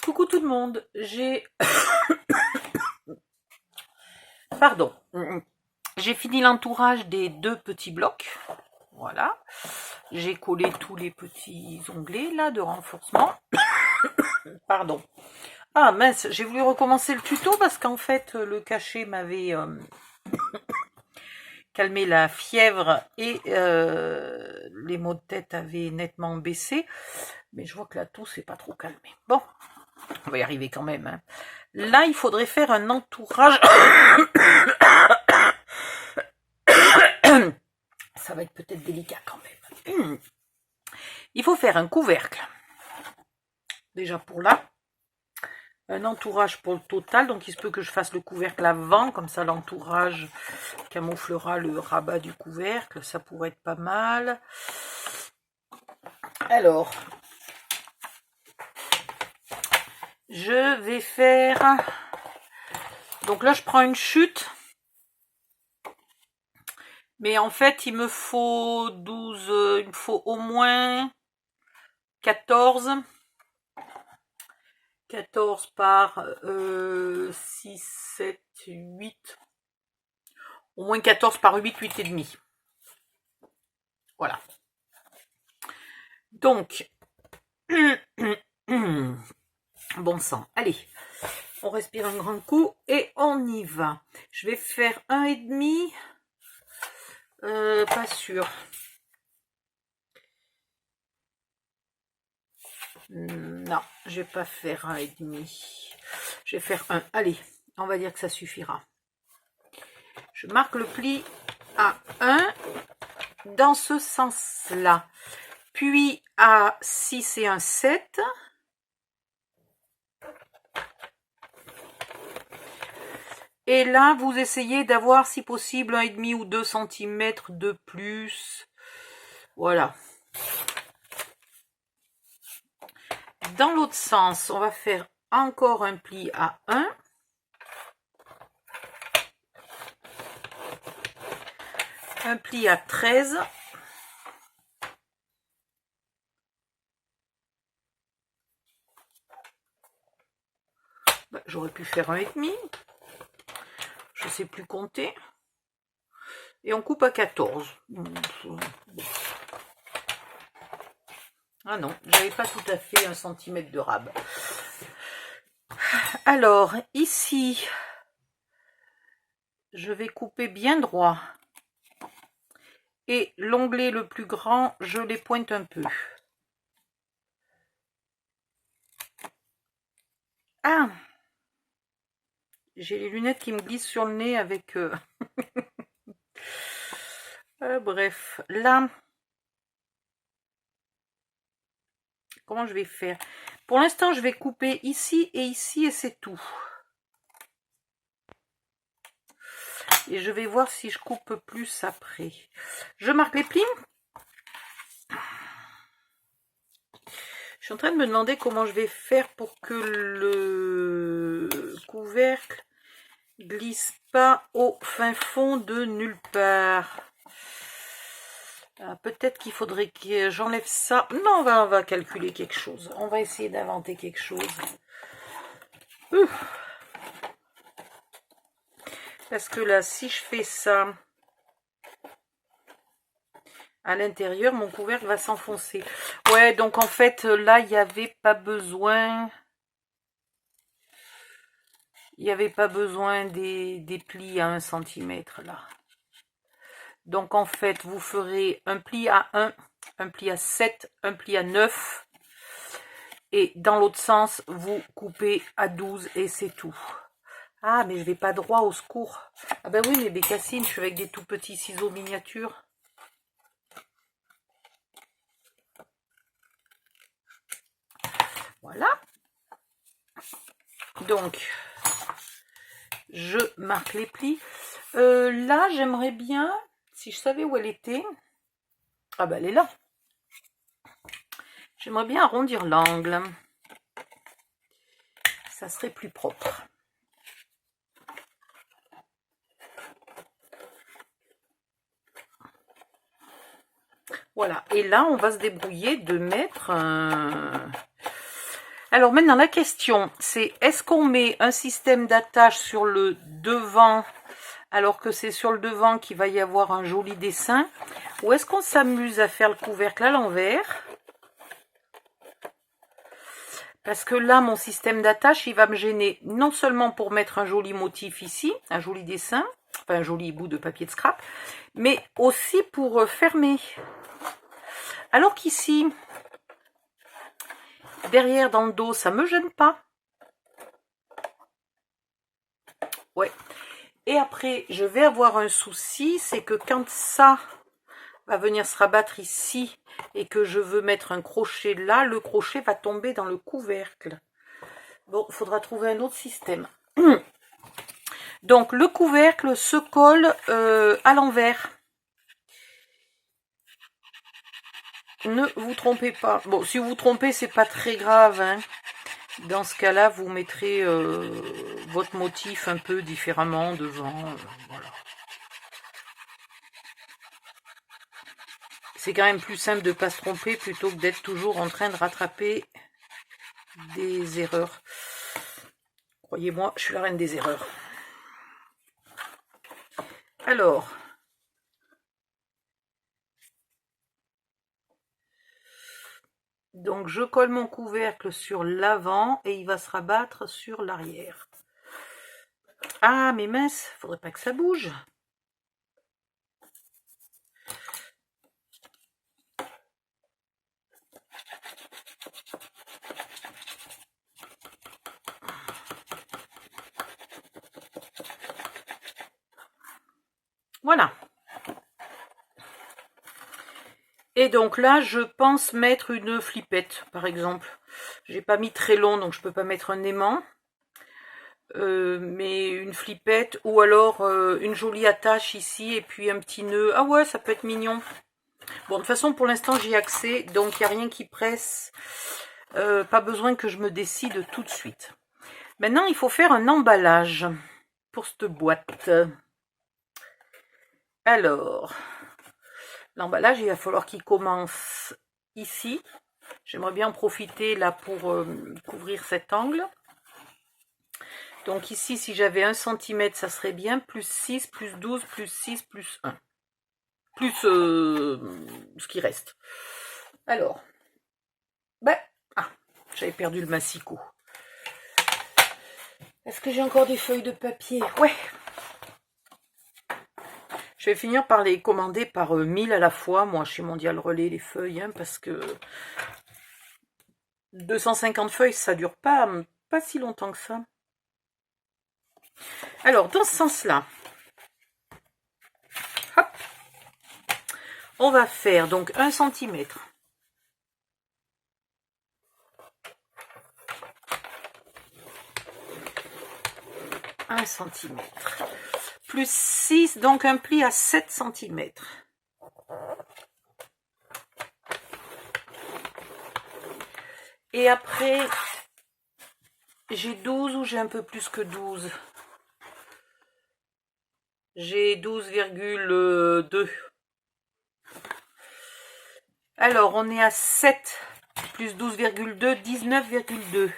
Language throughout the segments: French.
Coucou tout le monde, Pardon. J'ai fini l'entourage des deux petits blocs. Voilà. J'ai collé tous les petits onglets là de renforcement. Pardon. Ah mince, j'ai voulu recommencer le tuto parce qu'en fait le cachet m'avait calmé la fièvre et les maux de tête avaient nettement baissé. Mais je vois que la toux n'est pas trop calmée. Bon, on va y arriver quand même. Hein. Là, il faudrait faire un entourage. Ça va être peut-être délicat quand même. Il faut faire un couvercle. Déjà pour là. Un entourage pour le total. Donc il se peut que je fasse le couvercle avant. Comme ça l'entourage camouflera le rabat du couvercle. Ça pourrait être pas mal. Alors. Je vais faire... Donc là je prends une chute. Mais en fait, il me faut 12, il me faut au moins 14. 14 par 6, 7, 8. Au moins 14 par 8, 8 et demi. Voilà. Donc, bon sang. Allez, on respire un grand coup et on y va. Je vais faire 1,5. Pas sûr. Non, je vais pas faire 1,5. Je vais faire 1. Allez, on va dire que ça suffira. Je marque le pli à 1 dans ce sens-là. Puis à 6 et un 7. Et là, vous essayez d'avoir, si possible, 1,5 ou 2 cm de plus. Voilà. Dans l'autre sens, on va faire encore un pli à 1. Un pli à 13. J'aurais pu faire 1,5. Je ne sais plus compter. Et on coupe à 14. Ah non, j'avais pas tout à fait 1 cm de rab. Alors, ici, je vais couper bien droit. Et l'onglet le plus grand, je les pointe un peu. Ah! J'ai les lunettes qui me glissent sur le nez avec... bref, là... Comment je vais faire? Pour l'instant, je vais couper ici et c'est tout. Et je vais voir si je coupe plus après. Je marque les plis. Je suis en train de me demander comment je vais faire pour que le couvercle glisse pas au fin fond de nulle part. Peut-être qu'il faudrait que j'enlève ça. Non, on va calculer quelque chose. On va essayer d'inventer quelque chose. Parce que là, si je fais ça à l'intérieur, mon couvercle va s'enfoncer. Ouais, donc en fait, là, il n'y avait pas besoin... Il n'y avait pas besoin des plis à 1 cm, là. Donc en fait, vous ferez un pli à 1, un pli à 7, un pli à 9. Et dans l'autre sens, vous coupez à 12 et c'est tout. Ah, mais je vais pas droit, au secours. Ah ben oui, mais Bécassine, je suis avec des tout petits ciseaux miniatures. Voilà. Donc, je marque les plis. Là, j'aimerais bien, si je savais où elle était. Ah ben, elle est là. J'aimerais bien arrondir l'angle. Ça serait plus propre. Voilà. Et là, on va se débrouiller de mettre un... Alors maintenant, la question, c'est est-ce qu'on met un système d'attache sur le devant, alors que c'est sur le devant qu'il va y avoir un joli dessin, ou est-ce qu'on s'amuse à faire le couvercle à l'envers? Parce que là, mon système d'attache, il va me gêner non seulement pour mettre un joli motif ici, un joli dessin, enfin un joli bout de papier de scrap, mais aussi pour fermer. Alors qu'ici, derrière dans le dos, ça me gêne pas. Ouais. Et après, je vais avoir un souci, c'est que quand ça va venir se rabattre ici et que je veux mettre un crochet là, le crochet va tomber dans le couvercle. Bon, il faudra trouver un autre système. Donc, le couvercle se colle à l'envers. Ne vous trompez pas. Bon, si vous vous trompez, c'est pas très grave, hein. Dans ce cas-là, vous mettrez votre motif un peu différemment devant. Voilà. C'est quand même plus simple de ne pas se tromper plutôt que d'être toujours en train de rattraper des erreurs. Croyez-moi, je suis la reine des erreurs. Alors, donc je colle mon couvercle sur l'avant et il va se rabattre sur l'arrière. Ah, mais mince, faudrait pas que ça bouge. Voilà. Et donc là, je pense mettre une flippette, par exemple. J'ai pas mis très long, donc je peux pas mettre un aimant. Mais une flippette, ou alors une jolie attache ici, et puis un petit nœud. Ah ouais, ça peut être mignon. Bon, de toute façon, pour l'instant, j'y ai accès, donc il n'y a rien qui presse. Pas besoin que je me décide tout de suite. Maintenant, il faut faire un emballage pour cette boîte. Alors, l'emballage, il va falloir qu'il commence ici. J'aimerais bien en profiter là pour couvrir cet angle. Donc ici, si j'avais 1 cm, ça serait bien. Plus 6, plus 12, plus 6, plus 1. Plus ce qui reste. Alors, ben, ah, j'avais perdu le massicot. Est-ce que j'ai encore des feuilles de papier? Ouais. Je vais finir par les commander par 1000 à la fois, moi, chez Mondial Relais, les feuilles, hein, parce que 250 feuilles, ça dure pas si longtemps que ça. Alors, dans ce sens-là, hop, on va faire donc 1 cm. Plus 6, donc un pli à 7 cm. Et après, j'ai 12 ou j'ai un peu plus que 12? J'ai 12,2. Alors, on est à 7 plus 12,2, 19,2.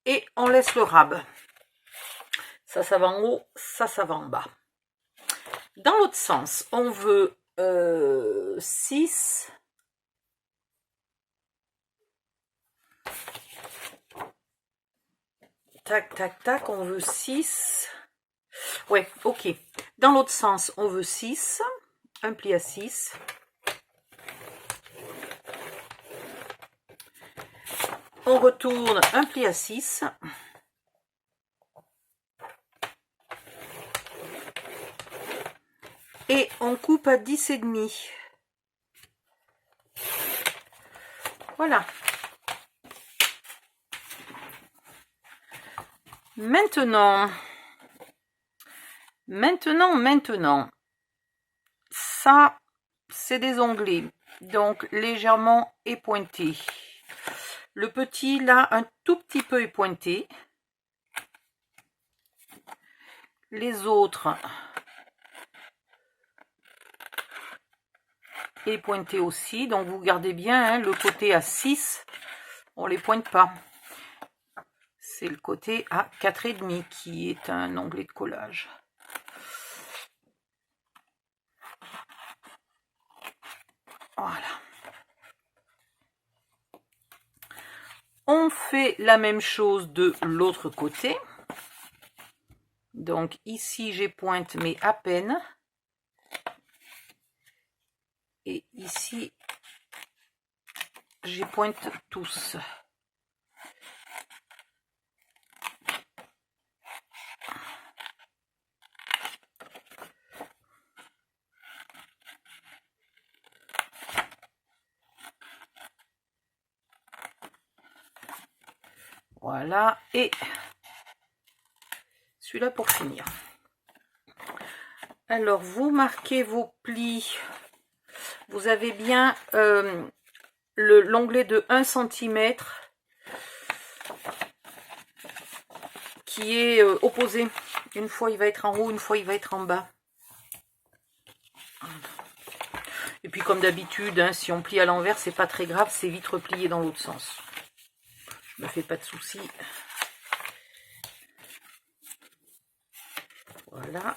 Et on laisse le rab. Ça va en haut, ça va en bas. Dans l'autre sens, on veut 6. Tac, tac, tac, on veut 6. Ouais, ok. Dans l'autre sens, on veut 6. Un pli à 6. On retourne un pli à 6. Et on coupe à 10,5. Voilà. Maintenant, ça, c'est des onglets, donc légèrement épointés. Le petit, là, un tout petit peu épointé. Les autres, est pointé aussi. Donc vous gardez bien hein, le côté à 6, on ne les pointe pas. C'est le côté à 4,5 qui est un onglet de collage. Voilà. On fait la même chose de l'autre côté. Donc ici, j'ai pointe, mais à peine. Et ici, j'ai pointe tous. Voilà, et celui-là pour finir. Alors, vous marquez vos plis. Vous avez bien l'onglet de 1 cm qui est opposé. Une fois, il va être en haut, une fois, il va être en bas. Et puis, comme d'habitude, hein, si on plie à l'envers, c'est pas très grave, c'est vite replié dans l'autre sens. Je me fais pas de soucis. Voilà.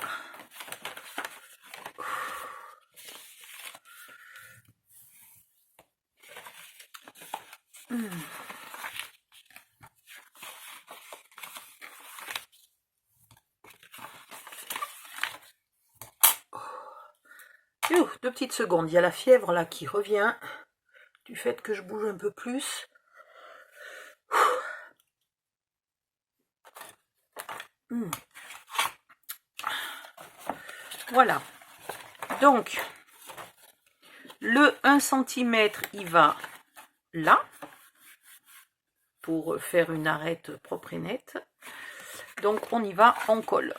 Deux petites secondes, il y a la fièvre là qui revient du fait que je bouge un peu plus. Voilà, donc le 1 cm il va là pour faire une arête propre et nette. Donc on y va, on colle.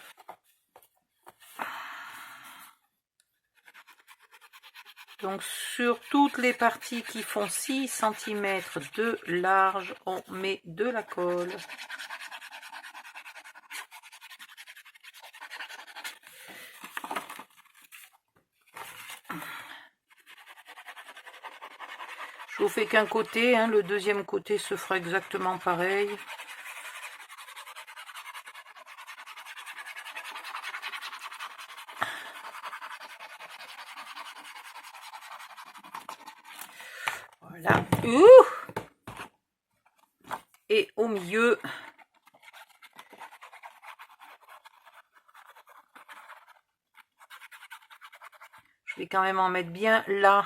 Donc sur toutes les parties qui font 6 cm de large, on met de la colle. Je vous fais qu'un côté, hein, le deuxième côté se fera exactement pareil. Voilà. Et au milieu, je vais quand même en mettre bien là,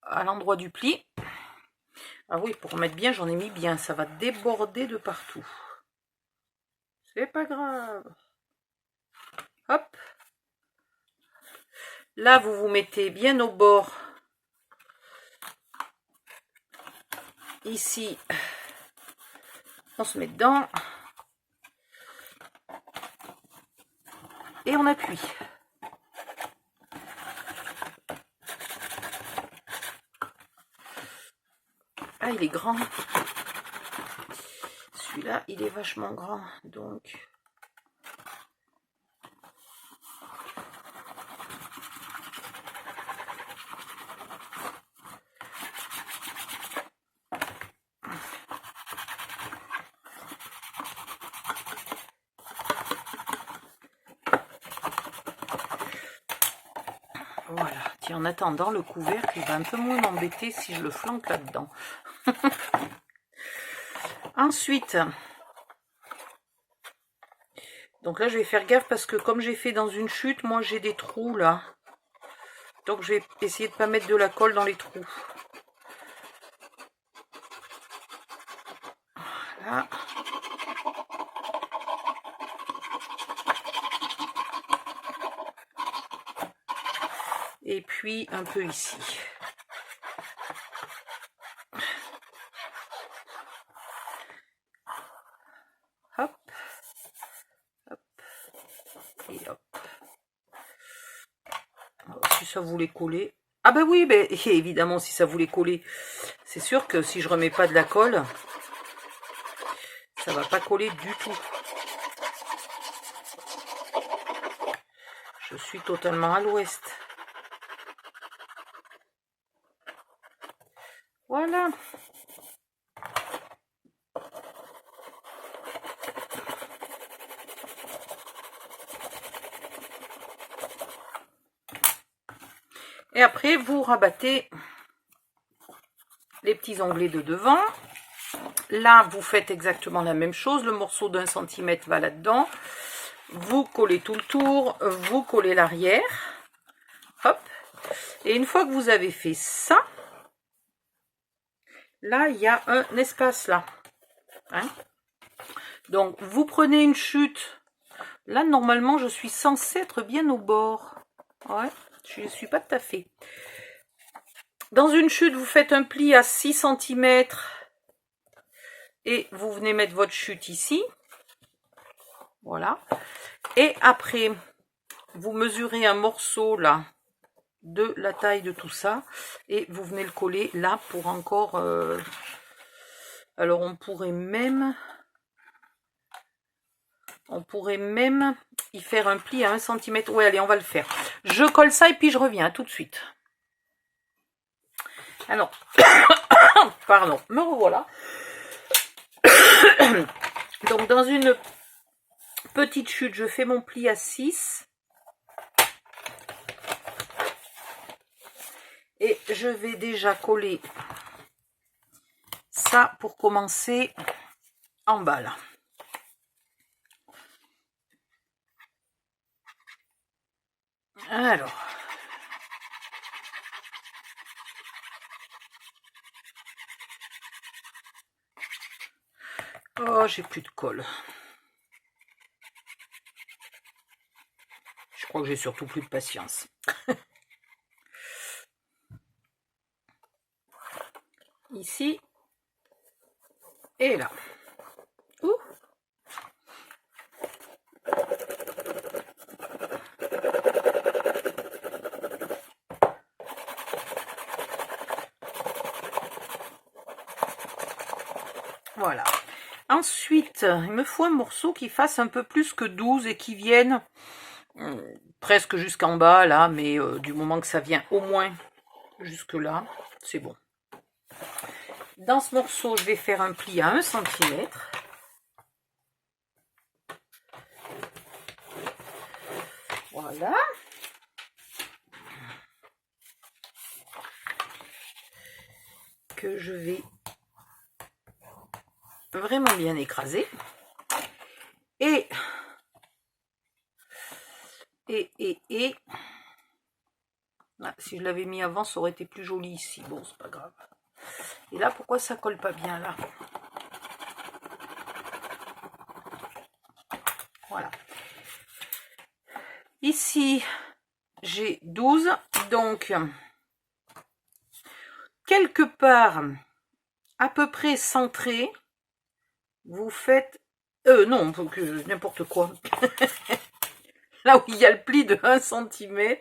à l'endroit du pli. Ah oui, pour mettre bien, j'en ai mis bien. Ça va déborder de partout. C'est pas grave. Hop. Là, vous vous mettez bien au bord. Ici, on se met dedans. Et on appuie. Ah, il est grand. Celui-là, il est vachement grand. Donc... Voilà. Tiens, en attendant, le couvercle, il va un peu moins m'embêter si je le flanque là-dedans. Ensuite, donc là, je vais faire gaffe parce que comme j'ai fait dans une chute, moi, j'ai des trous là. Donc, je vais essayer de ne pas mettre de la colle dans les trous. Voilà. Et puis, un peu ici. Hop. Hop. Et hop. Alors, si ça voulait coller... Ah ben oui, ben, évidemment, si ça voulait coller, c'est sûr que si je remets pas de la colle, ça va pas coller du tout. Je suis totalement à l'ouest. Voilà. Et après, vous rabattez les petits onglets de devant. Là, vous faites exactement la même chose. Le morceau d'1 centimètre va là-dedans. Vous collez tout le tour. Vous collez l'arrière. Hop. Et une fois que vous avez fait ça, là, il y a un espace là. Hein? Donc, vous prenez une chute. Là, normalement, je suis censée être bien au bord. Ouais, je ne suis pas tout à fait. Dans une chute, vous faites un pli à 6 cm. Et vous venez mettre votre chute ici. Voilà. Et après, vous mesurez un morceau là de la taille de tout ça. Et vous venez le coller là pour encore... Alors on pourrait même y faire un pli à 1 cm. Ouais, allez, on va le faire. Je colle ça et puis je reviens tout de suite. Alors, pardon, me revoilà. Donc dans une petite chute, je fais mon pli à 6. Et je vais déjà coller ça pour commencer en bas là. Alors. Oh, j'ai plus de colle. Je crois que j'ai surtout plus de patience. Ici. Et là. Ouh. Voilà. Ensuite, il me faut un morceau qui fasse un peu plus que 12 et qui vienne presque jusqu'en bas, là, mais du moment que ça vient au moins jusque là, c'est bon. Dans ce morceau, je vais faire un pli à 1 cm. Voilà. Que je vais vraiment bien écraser. Et ah, si je l'avais mis avant, ça aurait été plus joli ici. Bon, c'est pas grave. Et là, pourquoi ça colle pas bien là? Voilà. Ici, j'ai 12. Donc, quelque part, à peu près centré, vous faites... non, n'importe quoi. Là où il y a le pli de 1 cm.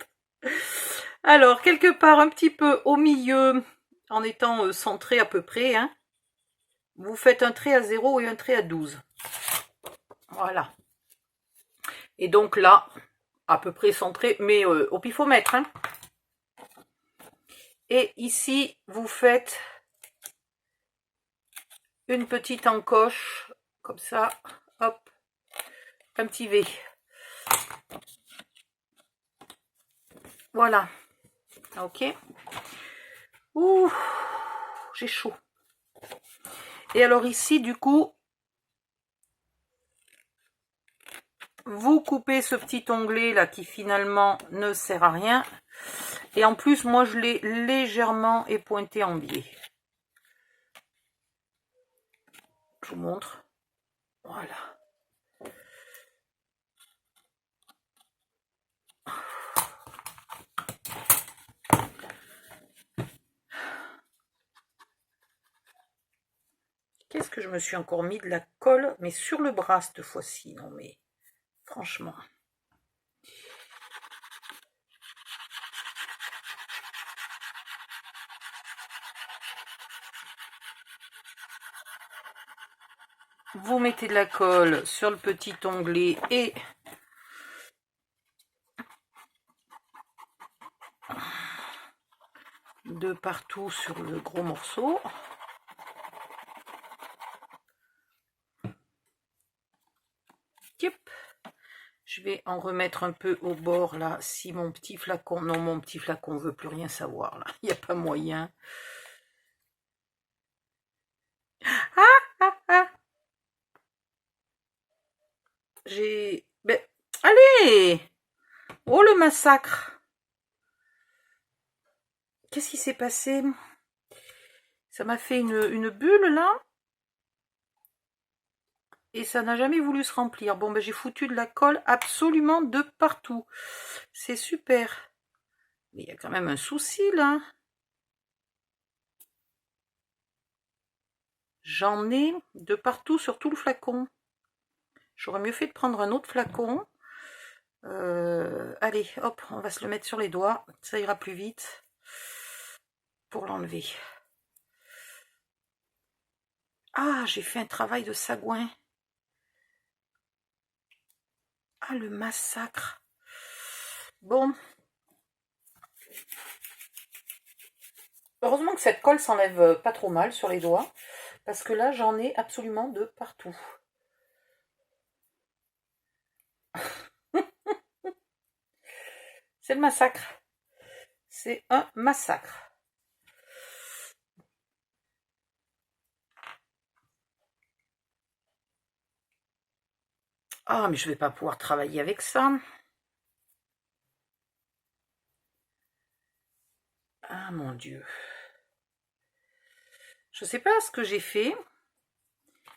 Alors, quelque part, un petit peu au milieu, en étant centré à peu près, hein, vous faites un trait à 0 et un trait à 12. Voilà. Et donc là, à peu près centré, mais au pifomètre. Hein. Et ici, vous faites une petite encoche, comme ça, hop, un petit V. Voilà. Ok. Ouh, j'ai chaud. Et alors ici, du coup, vous coupez ce petit onglet là qui finalement ne sert à rien. Et en plus, moi, je l'ai légèrement épointé en biais. Je vous montre. Voilà. Qu'est-ce que je me suis encore mis de la colle, mais sur le bras cette fois-ci. Non mais, franchement. Vous mettez de la colle sur le petit onglet et de partout sur le gros morceau. Yep. Je vais en remettre un peu au bord là, si mon petit flacon... Non, mon petit flacon veut plus rien savoir là, il n'y a pas moyen. J'ai... Ben, allez! Oh le massacre! Qu'est-ce qui s'est passé? Ça m'a fait une bulle là. Et ça n'a jamais voulu se remplir. Bon, ben j'ai foutu de la colle absolument de partout. C'est super. Mais il y a quand même un souci là. J'en ai de partout sur tout le flacon. J'aurais mieux fait de prendre un autre flacon. Allez, hop, on va se le mettre sur les doigts. Ça ira plus vite pour l'enlever. Ah, j'ai fait un travail de sagouin. Ah, le massacre. Bon. Heureusement que cette colle s'enlève pas trop mal sur les doigts. Parce que là, j'en ai absolument de partout. C'est le massacre. C'est un massacre. Ah, mais je vais pas pouvoir travailler avec ça. Ah, mon Dieu. Je sais pas ce que j'ai fait.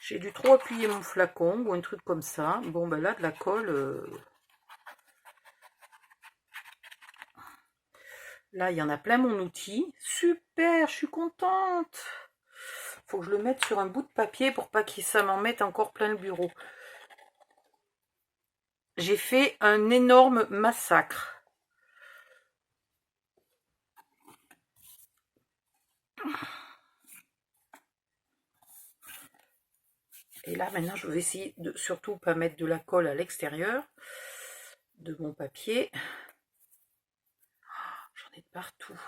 J'ai dû trop appuyer mon flacon ou un truc comme ça. Bon, ben là, de la colle... Là, il y en a plein mon outil. Super, je suis contente. Faut que je le mette sur un bout de papier pour pas que ça m'en mette encore plein le bureau. J'ai fait un énorme massacre. Et là, maintenant, je vais essayer de surtout pas mettre de la colle à l'extérieur de mon papier. J'en ai de partout.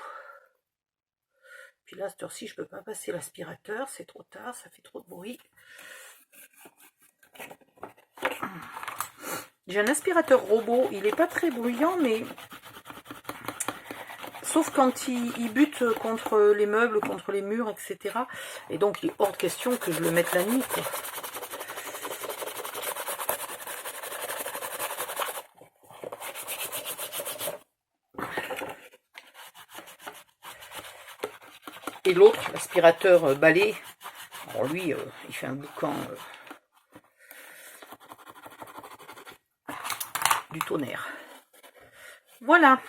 Puis là, cette heure-ci, je peux pas passer l'aspirateur. C'est trop tard, ça fait trop de bruit. J'ai un aspirateur robot. Il n'est pas très bruyant, mais... Sauf quand il bute contre les meubles, contre les murs, etc. Et donc, il est hors de question que je le mette la nuit, quoi. Et l'autre, l'aspirateur balai, alors lui, il fait un boucan du tonnerre. Voilà.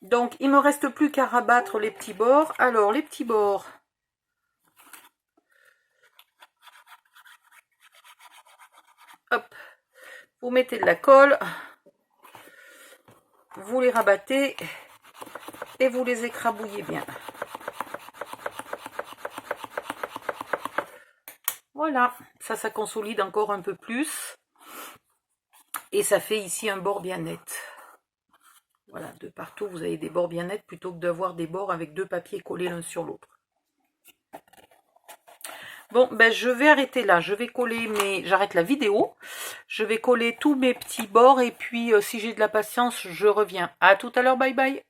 Donc, il me reste plus qu'à rabattre les petits bords. Alors, les petits bords. Hop. Vous mettez de la colle. Vous les rabattez. Et vous les écrabouillez bien. Voilà. Ça consolide encore un peu plus. Et ça fait ici un bord bien net. Voilà, de partout, vous avez des bords bien nets plutôt que d'avoir des bords avec deux papiers collés l'un sur l'autre. Bon, ben je vais arrêter là. Je vais coller j'arrête la vidéo. Je vais coller tous mes petits bords et puis si j'ai de la patience, je reviens. À tout à l'heure, bye bye.